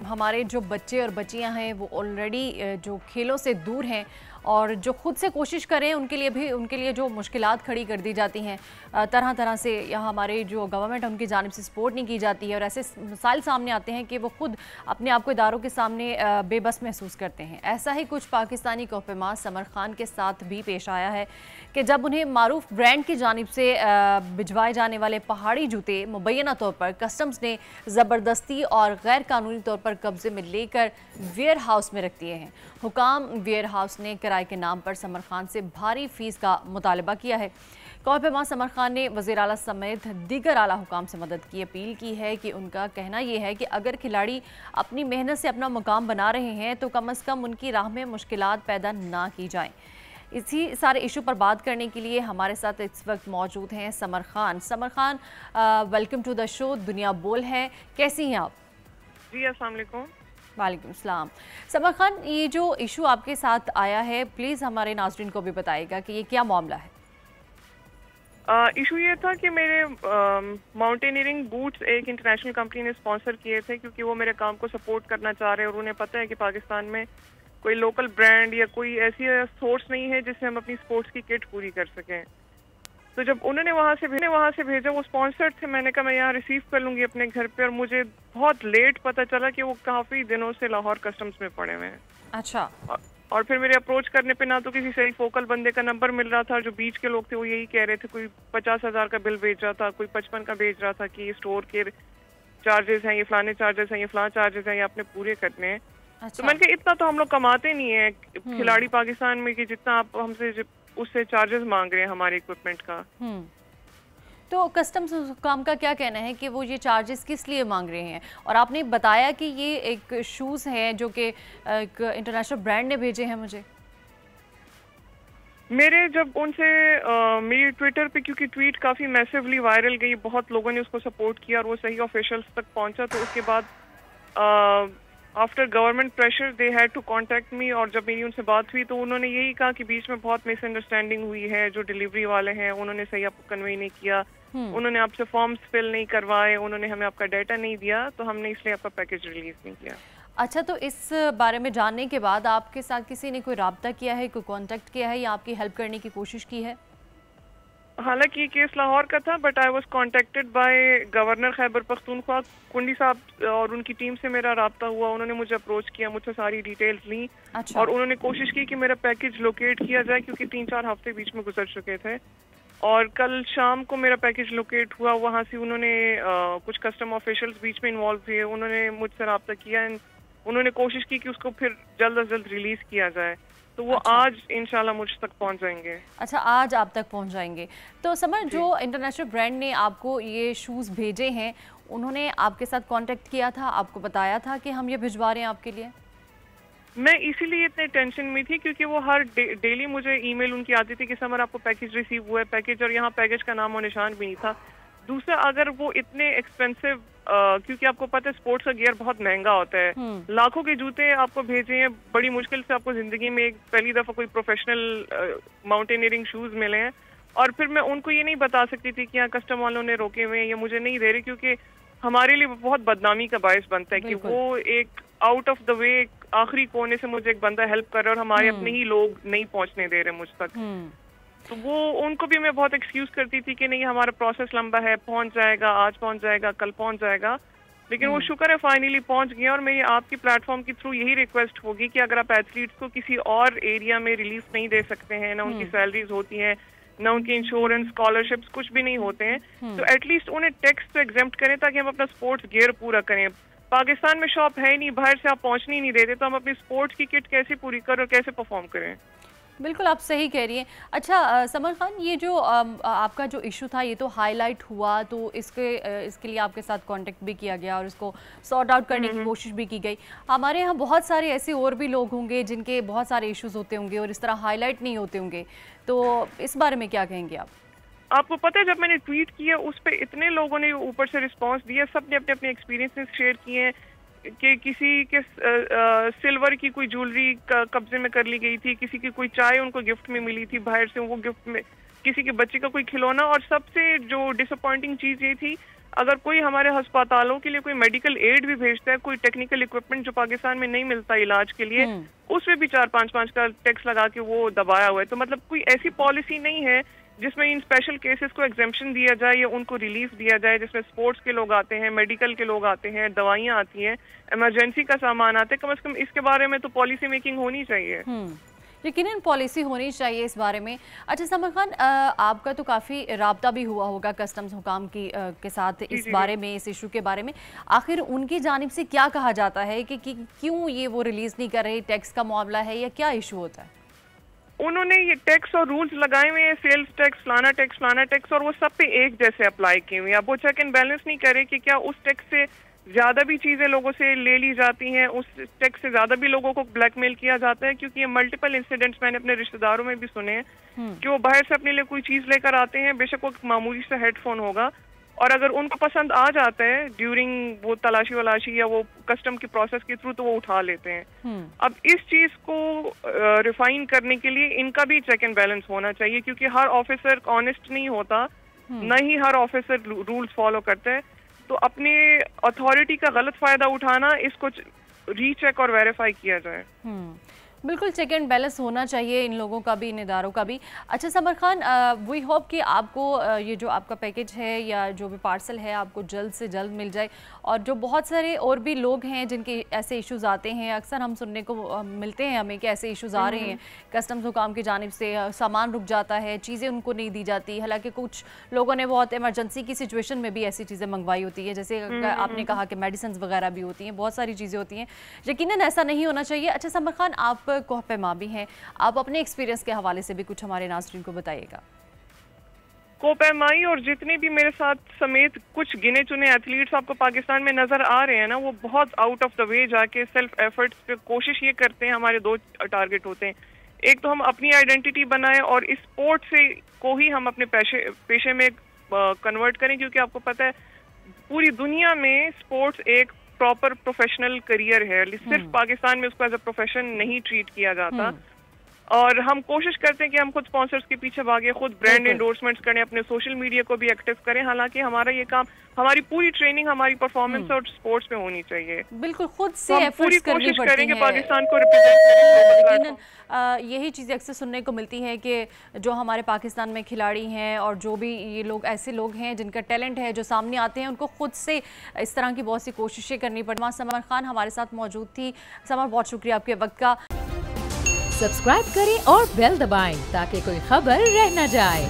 हमारे जो बच्चे और बच्चियां हैं वो ऑलरेडी जो खेलों से दूर हैं और जो खुद से कोशिश करें उनके लिए जो मुश्किलात खड़ी कर दी जाती हैं तरह तरह से, यहाँ हमारे जो गवर्नमेंट है उनकी जानिब से सपोर्ट नहीं की जाती है और ऐसे मिसाइल सामने आते हैं कि वो खुद अपने आप को इदारों के सामने बेबस महसूस करते हैं। ऐसा ही कुछ पाकिस्तानी कोहपेमा समर खान के साथ भी पेश आया है कि जब उन्हें मारूफ ब्रांड की जानिब से भिजवाए जाने वाले पहाड़ी जूते मुबैना तौर पर कस्टम्स ने ज़बरदस्ती और गैर कानूनी तौर पर कब्जे में लेकर वेयर हाउस में रख दिए हैं। हुकाम वेयर हाउस ने किराए के नाम पर समर खान से भारी फीस का मुतालबा किया है। कोहपेमा समर खान ने वज़ीर आला समेत दीगर आला हुकाम से मदद की अपील की है कि उनका कहना यह है कि अगर खिलाड़ी अपनी मेहनत से अपना मुकाम बना रहे हैं तो कम अज़ कम उनकी राह में मुश्किलात पैदा ना की जाएं। इसी सारे इशू पर बात करने के लिए हमारे साथ इस वक्त मौजूद हैं Samar Khan. Samar Khan, welcome to the show, दुनिया बोल है, कैसी हैं आप? जी अस्सलाम वालेकुम। वालेकुम सलाम। समर खान, ये जो इशू आपके साथ आया है प्लीज़ हमारे नाज़रीन को भी बताइएगा कि ये क्या मामला है। इशू ये था कि मेरे माउंटेनियरिंग बूट्स एक इंटरनेशनल कंपनी ने स्पॉन्सर किए थे क्योंकि वो मेरे काम को सपोर्ट करना चाह रहे हैं और उन्हें पता है कि पाकिस्तान में कोई लोकल ब्रांड या कोई ऐसी सोर्स नहीं है जिससे हम अपनी स्पोर्ट्स की किट पूरी कर सकें। तो जब उन्होंने वहाँ से भेजा, वो स्पॉन्सर्ड थे, मैंने कहा मैं यहाँ रिसीव कर लूँगी अपने घर पे, और मुझे बहुत लेट पता चला कि वो काफ़ी दिनों से लाहौर कस्टम्स में पड़े हुए हैं। अच्छा। और फिर मेरे अप्रोच करने पे ना तो किसी सही फोकल बंदे का नंबर मिल रहा था। जो बीच के लोग थे वो यही कह रहे थे, कोई 50,000 का बिल भेज रहा था, कोई 55 का भेज रहा था कि ये स्टोर के चार्जेस हैं, ये फलाने चार्जेस हैं, ये फलाना चार्जेस हैं, ये आपने पूरे करने हैं। अच्छा। तो मैंने कहा इतना तो हम लोग कमाते नहीं है खिलाड़ी पाकिस्तान में कि जितना आप हमसे उससे चार्जेस मांग रहे हैं हमारे इक्विपमेंट का। तो कस्टम्स काम का क्या कहना है कि वो ये चार्जेस किस लिए मांग रहे हैं? और आपने बताया कि ये एक शूज़ हैं जो कि एक इंटरनेशनल ब्रांड ने भेजे हैं मुझे। मेरे जब उनसे मेरी ट्विटर पे, क्योंकि ट्वीट काफ़ी मैसिवली वायरल गई, बहुत लोगों ने उसको सपोर्ट किया और वो सही ऑफिशियल्स तक पहुंचा, तो उसके बाद after government pressure they had to contact me. और जब मेरी उनसे बात हुई तो उन्होंने यही कहा कि बीच में बहुत मिसअंडरस्टैंडिंग हुई है, जो डिलीवरी वाले हैं उन्होंने सही आपको कन्वे नहीं किया, उन्होंने आपसे फॉर्म्स फिल नहीं करवाए, उन्होंने हमें आपका डाटा नहीं दिया, तो हमने इसलिए आपका पैकेज रिलीज नहीं किया। अच्छा, तो इस बारे में जानने के बाद आपके साथ किसी ने कोई राब्ता किया है, कोई कांटेक्ट किया है या आपकी हेल्प करने की कोशिश की है? हालांकि ये केस लाहौर का था, but I was contacted by governor Khyber Pakhtunkhwa Kundi Sahab, और उनकी टीम से मेरा राब्ता हुआ। उन्होंने मुझे अप्रोच किया, मुझसे सारी डिटेल्स ली। अच्छा। और उन्होंने कोशिश की कि मेरा पैकेज लोकेट किया जाए, क्योंकि 3-4 हफ्ते बीच में गुजर चुके थे। और कल शाम को मेरा पैकेज लोकेट हुआ। वहाँ से उन्होंने कुछ कस्टम ऑफिशियल्स बीच में इन्वॉल्व हुए, उन्होंने मुझसे राब्ता किया, उन्होंने कोशिश की कि उसको फिर जल्द अज जल्द रिलीज किया जाए। तो वो अच्छा। आज इंशाल्लाह मुझ तक पहुंच जाएंगे। अच्छा, आज आप तक पहुंच जाएंगे। तो समर, जो इंटरनेशनल ब्रांड ने आपको ये शूज़ भेजे हैं, उन्होंने आपके साथ कांटेक्ट किया था, आपको बताया था कि हम ये भिजवा रहे हैं आपके लिए? मैं इसीलिए इतने टेंशन में थी क्योंकि वो हर डेली मुझे ईमेल उनकी आती थी कि समर आपको पैकेज रिसीव हुआ है, पैकेज, और यहाँ पैकेज का नाम और निशान भी नहीं था। दूसरा, अगर वो इतने एक्सपेंसिव, क्योंकि आपको पता है स्पोर्ट्स का गियर बहुत महंगा होता है, लाखों के जूते आपको भेजे हैं, बड़ी मुश्किल से आपको जिंदगी में एक पहली दफा कोई प्रोफेशनल माउंटेनियरिंग शूज मिले हैं, और फिर मैं उनको ये नहीं बता सकती थी कि यहाँ कस्टम वालों ने रोके हुए हैं या मुझे नहीं दे रहे, क्योंकि हमारे लिए बहुत बदनामी का बायस बनता है कि वो एक आउट ऑफ द वे आखिरी कोने से मुझे एक बंदा हेल्प कर रहा है और हमारे अपने ही लोग नहीं पहुंचने दे रहे मुझ तक। तो वो उनको भी मैं बहुत एक्सक्यूज करती थी कि नहीं हमारा प्रोसेस लंबा है, पहुंच जाएगा, आज पहुंच जाएगा, कल पहुंच जाएगा, लेकिन वो शुक्र है फाइनली पहुंच गया। और मेरी आपकी प्लेटफॉर्म के थ्रू यही रिक्वेस्ट होगी कि अगर आप एथलीट्स को किसी और एरिया में रिलीफ नहीं दे सकते हैं, ना उनकी सैलरीज होती हैं, ना उनकी इंश्योरेंस, स्कॉलरशिप्स कुछ भी नहीं होते हैं, तो एटलीस्ट उन्हें टैक्स तो एग्जेम्प्ट करें ताकि हम अपना स्पोर्ट्स गियर पूरा करें। पाकिस्तान में शॉप है ही नहीं, बाहर से आप पहुंचने ही नहीं देते, तो हम अपनी स्पोर्ट्स की किट कैसे पूरी करें और कैसे परफॉर्म करें? बिल्कुल, आप सही कह रही हैं। अच्छा समर खान, ये जो आपका जो इशू था ये तो हाईलाइट हुआ, तो इसके लिए आपके साथ कांटेक्ट भी किया गया और इसको सॉर्ट आउट करने की कोशिश भी की गई। हमारे यहाँ बहुत सारे ऐसे और भी लोग होंगे जिनके बहुत सारे इश्यूज होते होंगे और इस तरह हाईलाइट नहीं होते होंगे, तो इस बारे में क्या कहेंगे आप? आपको पता है जब मैंने ट्वीट किया उस पर इतने लोगों ने ऊपर से रिस्पॉन्स दिया, सबने अपने अपने एक्सपीरियंसेस शेयर किए हैं कि किसी के सिल्वर की कोई ज्वेलरी कब्जे में कर ली गई थी, किसी की कोई चाय उनको गिफ्ट में मिली थी बाहर से, वो गिफ्ट में, किसी के बच्चे का कोई खिलौना, और सबसे जो डिसअपॉइंटिंग चीज ये थी, अगर कोई हमारे अस्पतालों के लिए कोई मेडिकल एड भी भेजता है, कोई टेक्निकल इक्विपमेंट जो पाकिस्तान में नहीं मिलता इलाज के लिए, उसमें भी 4-5 का टैक्स लगा के वो दबाया हुआ है। तो मतलब कोई ऐसी पॉलिसी नहीं है जिसमें इन स्पेशल केसेस को एग्जेम्पशन दिया जाए या उनको रिलीफ दिया जाए, जिसमें स्पोर्ट्स के लोग आते हैं, मेडिकल के लोग आते हैं, दवाइयाँ आती हैं, इमरजेंसी का सामान आता है। कम से कम इसके बारे में तो पॉलिसी मेकिंग होनी चाहिए। यकीनन पॉलिसी होनी चाहिए इस बारे में। अच्छा समर खान, आपका तो काफ़ी राब्ता भी हुआ होगा कस्टम्स हुकाम की के साथ इस बारे में, इस इशू के बारे में। आखिर उनकी जानिब से क्या कहा जाता है कि क्यों ये वो रिलीज़ नहीं कर रहे, टैक्स का मामला है या क्या इशू होता है? उन्होंने ये टैक्स और रूल्स लगाए हुए हैं, सेल्स टैक्स, फलाना टैक्स, और वो सब पे एक जैसे अप्लाई किए हुए हैं। अब वो चेक एंड बैलेंस नहीं करे कि क्या उस टैक्स से ज्यादा भी चीजें लोगों से ले ली जाती हैं, उस टैक्स से ज्यादा भी लोगों को ब्लैकमेल किया जाता है। क्योंकि ये मल्टीपल इंसिडेंट्स मैंने अपने रिश्तेदारों में भी सुने हैं कि वो बाहर से अपने लिए कोई चीज लेकर आते हैं, बेशक वो मामूली सा हेडफोन होगा, और अगर उनको पसंद आ जाता है ड्यूरिंग वो तलाशी वलाशी या वो कस्टम की प्रोसेस के थ्रू, तो वो उठा लेते हैं। अब इस चीज को रिफाइन करने के लिए इनका भी चेक एंड बैलेंस होना चाहिए, क्योंकि हर ऑफिसर ऑनेस्ट नहीं होता, न ही हर ऑफिसर रूल्स फॉलो करते हैं। तो अपने अथॉरिटी का गलत फायदा उठाना, इसको रीचेक और वेरीफाई किया जाए। बिल्कुल चेक एंड बैलेंस होना चाहिए इन लोगों का भी, इन इदारों का भी। अच्छा समर खान, वी होप कि आपको ये जो आपका पैकेज है या जो भी पार्सल है आपको जल्द से जल्द मिल जाए, और जो बहुत सारे और भी लोग हैं जिनके ऐसे इश्यूज़ आते हैं, अक्सर हम सुनने को मिलते हैं हमें कि ऐसे इश्यूज़ आ रहे हैं कस्टम्स हुकाम की जानिब से, सामान रुक जाता है, चीज़ें उनको नहीं दी जाती। हालांकि कुछ लोगों ने बहुत इमरजेंसी की सिचुएशन में भी ऐसी चीज़ें मंगवाई होती है, जैसे आपने कहा कि मेडिसिन वगैरह भी होती हैं, बहुत सारी चीज़ें होती हैं। यकीनन ऐसा नहीं होना चाहिए। अच्छा समर खान, आप कोहपेमा भी हैं, आप अपने एक्सपीरियंस के हवाले से भी कुछ हमारे नाज़रीन को बताइएगा। कोपेमाई और जितने भी मेरे साथ समेत कुछ गिने चुने एथलीट्स आपको पाकिस्तान में नजर आ रहे हैं ना, वो बहुत आउट ऑफ द वे जाके सेल्फ एफर्ट्स पे कोशिश ये करते हैं। हमारे 2 टारगेट होते हैं, एक तो हम अपनी आइडेंटिटी बनाएं और इस स्पोर्ट से को ही हम अपने पेशे में कन्वर्ट करें, क्योंकि आपको पता है पूरी दुनिया में स्पोर्ट्स एक प्रॉपर प्रोफेशनल करियर है, सिर्फ पाकिस्तान में उसको एज अ प्रोफेशन नहीं ट्रीट किया जाता। और हम कोशिश करते हैं कि हम खुद स्पॉन्सर्स के पीछे भागे, खुद ब्रांड एंडोर्समेंट्स करें, अपने सोशल मीडिया को भी एक्टिव करें। हालांकि हमारा ये काम, हमारी पूरी ट्रेनिंग हमारी परफॉर्मेंस और स्पोर्ट्स में होनी चाहिए। बिल्कुल खुद से तो पूरी कोशिश करेंगे पाकिस्तान को रिप्रेजेंट करें। यही चीज़ें अक्सर सुनने को मिलती है कि जो हमारे पाकिस्तान में खिलाड़ी हैं और जो भी ये लोग ऐसे लोग हैं जिनका टैलेंट है, जो सामने आते हैं, उनको खुद से इस तरह की बहुत सी कोशिशें करनी पड़ती। समर खान हमारे साथ मौजूद थी। समर, बहुत शुक्रिया आपके वक्त का। सब्सक्राइब करें और बेल दबाएं ताकि कोई खबर रह न जाए।